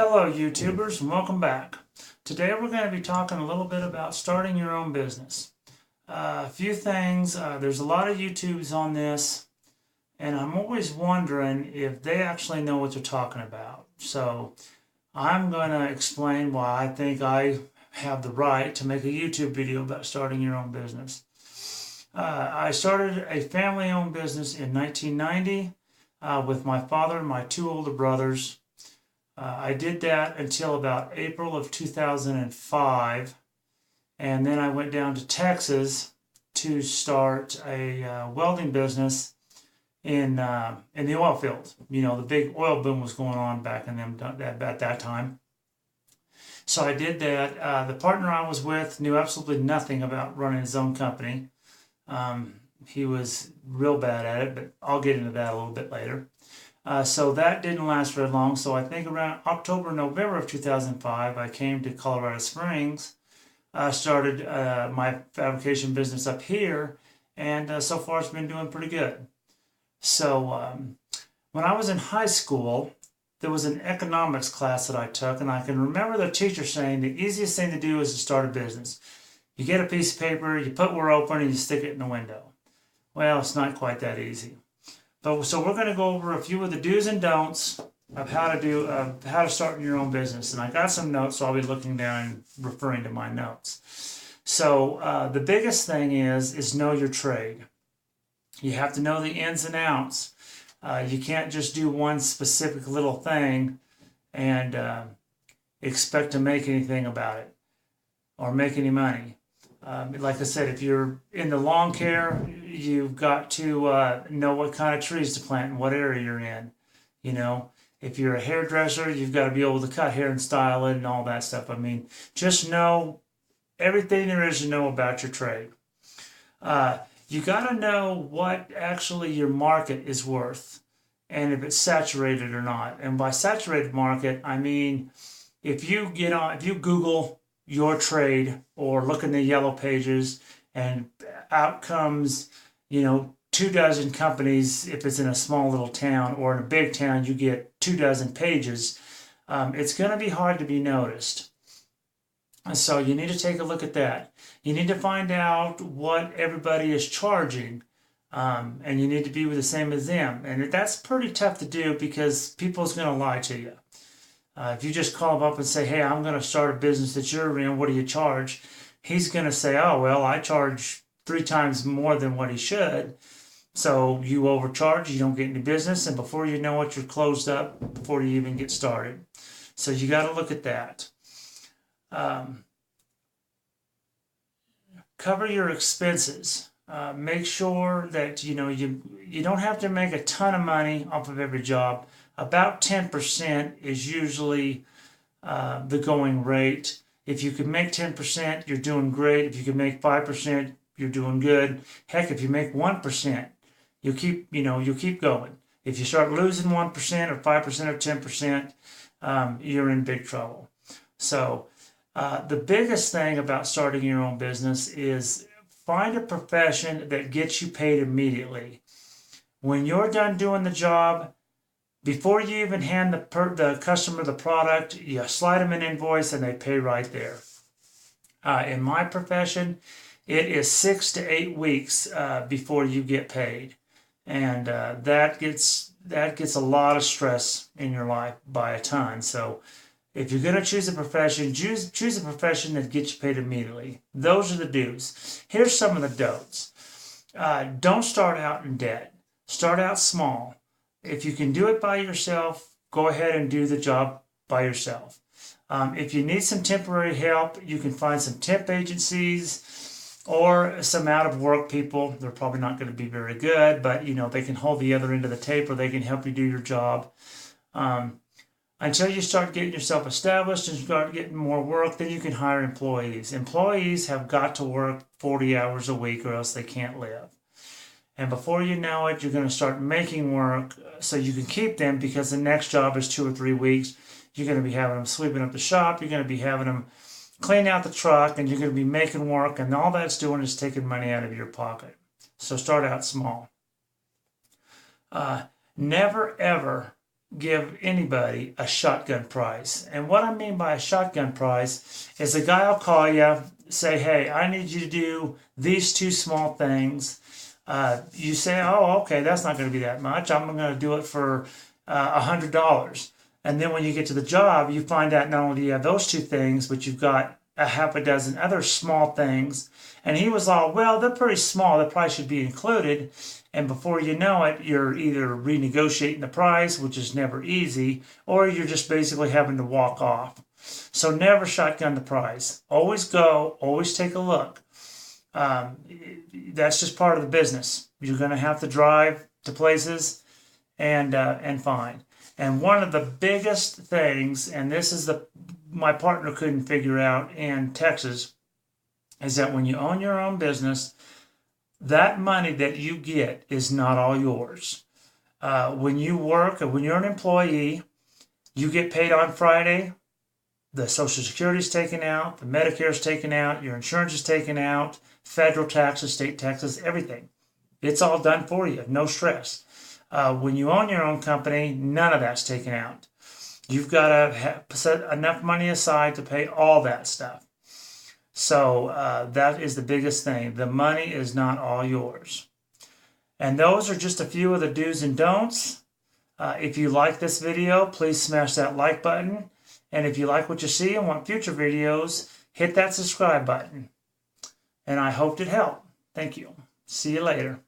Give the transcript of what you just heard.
Hello YouTubers and welcome back. Today we're going to be talking a little bit about starting your own business. A few things, there's a lot of YouTubes on this and I'm always wondering if they actually know what they're talking about. So I'm going to explain why I think I have the right to make a YouTube video about starting your own business. I started a family-owned business in 1990 with my father and my two older brothers. I did that until about April of 2005, and then I went down to Texas to start a welding business in the oil field. You know, the big oil boom was going on back in at that time. So I did that. The partner I was with knew absolutely nothing about running his own company. He was real bad at it, but I'll get into that a little bit later. So that didn't last very long. So I think around October, November of 2005, I came to Colorado Springs, started my fabrication business up here, and so far it's been doing pretty good. So when I was in high school, there was an economics class that I took, and I can remember the teacher saying the easiest thing to do is to start a business. You get a piece of paper, you put we're open, and you stick it in the window. Well, it's not quite that easy. So we're going to go over a few of the do's and don'ts of how to start your own business. And I got some notes, so I'll be looking down and referring to my notes. So the biggest thing is know your trade. You have to know the ins and outs. You can't just do one specific little thing and expect to make anything about it or make any money. Like I said, if you're in the lawn care, you've got to know what kind of trees to plant and what area you're in. You know, if you're a hairdresser, you've got to be able to cut hair and style it and all that stuff. I mean, just know everything there is to know about your trade. You got to know what actually your market is worth and if it's saturated or not. And by saturated market, I mean, if you Google your trade or look in the yellow pages and out comes, 24 companies. If it's in a small little town, or in a big town you get 24 pages, it's going to be hard to be noticed. So you need to take a look at that. You need to find out what everybody is charging, and you need to be the same as them, and that's pretty tough to do because people's going to lie to you. If you just call him up and say, hey, I'm going to start a business that you're in, what do you charge? He's going to say, oh, well, I charge 3 times more than what he should. So you overcharge, you don't get any business, and before you know it, you're closed up before you even get started. So you got to look at that. Cover your expenses. Make sure that you don't have to make a ton of money off of every job. About 10% is usually the going rate. If you can make 10%, you're doing great. If you can make 5%, you're doing good. Heck, if you make 1%, you keep going. If you start losing 1% or 5% or 10%, you're in big trouble. So the biggest thing about starting your own business is find a profession that gets you paid immediately. When you're done doing the job, before you even hand the customer the product, you slide them an invoice and they pay right there. In my profession, it is 6 to 8 weeks before you get paid, and that gets a lot of stress in your life by a ton. So if you're going to choose a profession, choose a profession that gets you paid immediately. Those are the do's. Here's some of the don'ts. Don't start out in debt. Start out small. If you can do it by yourself, go ahead and do the job by yourself. If you need some temporary help, you can find some temp agencies or some out-of-work people. They're probably not going to be very good, but they can hold the other end of the tape or they can help you do your job. Until you start getting yourself established and start getting more work, then you can hire employees. Employees have got to work 40 hours a week or else they can't live. And before you know it, you're going to start making work so you can keep them, because the next job is 2 or 3 weeks. You're going to be having them sweeping up the shop. You're going to be having them clean out the truck, and you're going to be making work. And all that's doing is taking money out of your pocket. So start out small. Never, ever give anybody a shotgun price. And what I mean by a shotgun price is a guy will call you, say, hey, I need you to do these two small things. You say, oh, okay, that's not going to be that much. I'm going to do it for $100. And then when you get to the job, you find out not only do you have those two things, but you've got a half a dozen other small things. And he was all, well, they're pretty small. The price should be included. And before you know it, you're either renegotiating the price, which is never easy, or you're just basically having to walk off. So never shotgun the price. Always go, always take a look. That's just part of the business. You're going to have to drive to places and find. And one of the biggest things, and this is my partner couldn't figure out in Texas, is that when you own your own business, that money that you get is not all yours. When you work, or when you're an employee, you get paid on Friday. The Social Security is taken out, the Medicare is taken out, your insurance is taken out, federal taxes, state taxes, everything. It's all done for you, no stress. When you own your own company, none of that's taken out. You've got to set enough money aside to pay all that stuff. So that is the biggest thing. The money is not all yours. And those are just a few of the do's and don'ts. If you like this video, please smash that like button. And if you like what you see and want future videos, hit that subscribe button. And I hope it helped. Thank you. See you later.